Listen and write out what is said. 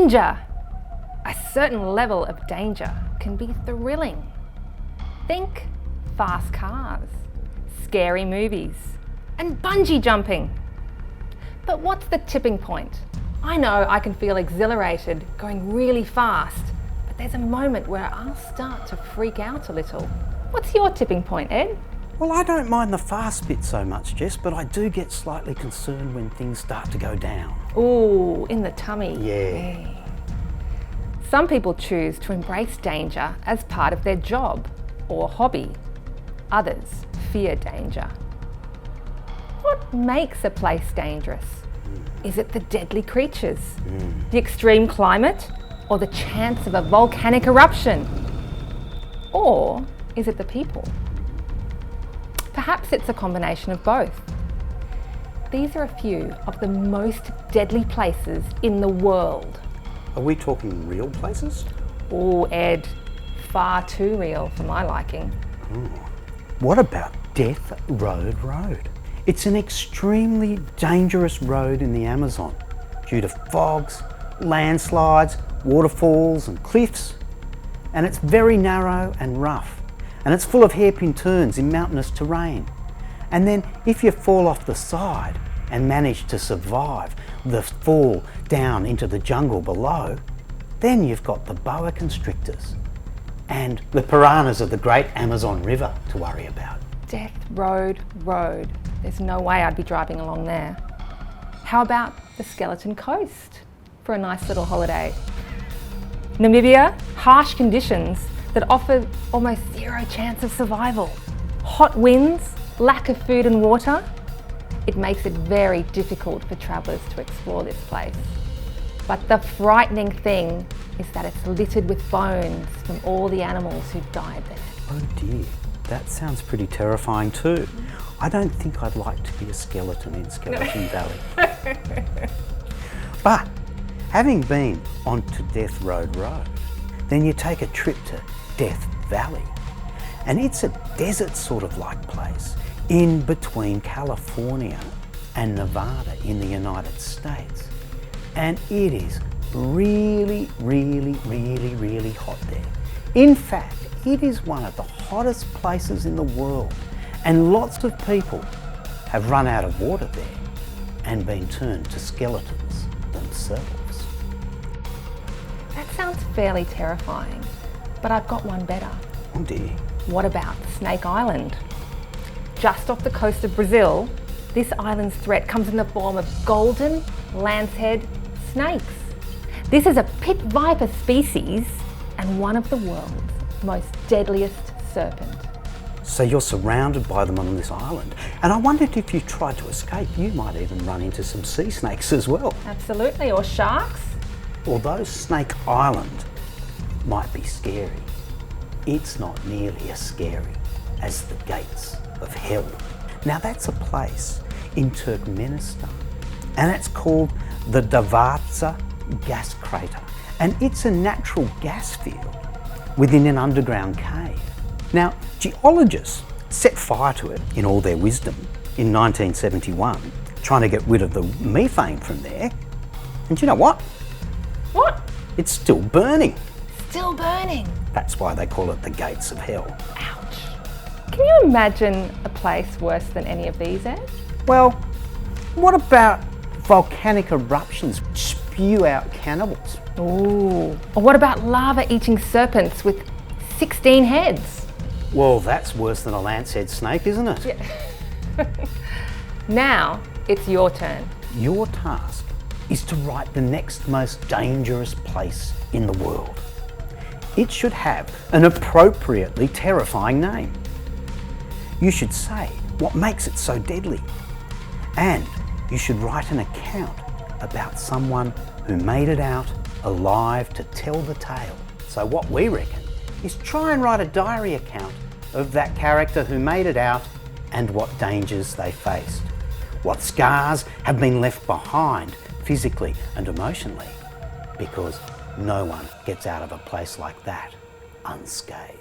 Danger! A certain level of danger can be thrilling. Think fast cars, scary movies, and bungee jumping. But what's the tipping point? I know I can feel exhilarated going really fast, but there's a moment where I'll start to freak out a little. What's your tipping point, Ed? Well, I don't mind the fast bit so much, Jess, but I do get slightly concerned when things start to go down. Ooh, in the tummy. Yeah. Some people choose to embrace danger as part of their job or hobby. Others fear danger. What makes a place dangerous? Is it the deadly creatures, the extreme climate, or the chance of a volcanic eruption? Or is it the people? Perhaps it's a combination of both. These are a few of the most deadly places in the world. Are we talking real places? Oh, Ed, far too real for my liking. What about Death Road? It's an extremely dangerous road in the Amazon due to fogs, landslides, waterfalls and cliffs. And it's very narrow and rough. And it's full of hairpin turns in mountainous terrain. And then if you fall off the side and manage to survive the fall down into the jungle below, then you've got the boa constrictors and the piranhas of the great Amazon River to worry about. Death Road. There's no way I'd be driving along there. How about the Skeleton Coast for a nice little holiday? Namibia, harsh conditions that offer almost zero chance of survival. Hot winds, lack of food and water. It makes it very difficult for travellers to explore this place. But the frightening thing is that it's littered with bones from all the animals who've died there. Oh dear, that sounds pretty terrifying too. I don't think I'd like to be a skeleton in Skeleton Valley. But having been onto Death Road, then you take a trip to Death Valley. And it's a desert sort of like place in between California and Nevada in the United States. And it is really hot there. In fact, it is one of the hottest places in the world. And lots of people have run out of water there and been turned to skeletons themselves. That sounds fairly terrifying, but I've got one better. Oh dear. What about Snake Island? Just off the coast of Brazil, this island's threat comes in the form of golden lancehead snakes. This is a pit viper species and one of the world's most deadliest serpent. So you're surrounded by them on this island. And I wondered if you tried to escape, you might even run into some sea snakes as well. Absolutely, or sharks. Although Snake Island might be scary, it's not nearly as scary as the gates of hell. Now that's a place in Turkmenistan and it's called the Davatsa gas crater. And it's a natural gas field within an underground cave. Now, geologists set fire to it in all their wisdom in 1971, trying to get rid of the methane from there. And you know what? What? It's still burning. Still burning? That's why they call it the gates of hell. Ouch. Can you imagine a place worse than any of these, Ed? Well, what about volcanic eruptions which spew out cannibals? Ooh. Or what about lava-eating serpents with 16 heads? Well, that's worse than a lancehead snake, isn't it? Yeah. Now, it's your turn. Your task is to write the next most dangerous place in the world. It should have an appropriately terrifying name. You should say what makes it so deadly. And you should write an account about someone who made it out alive to tell the tale. So what we reckon is try and write a diary account of that character who made it out and what dangers they faced, what scars have been left behind physically and emotionally, because no one gets out of a place like that unscathed.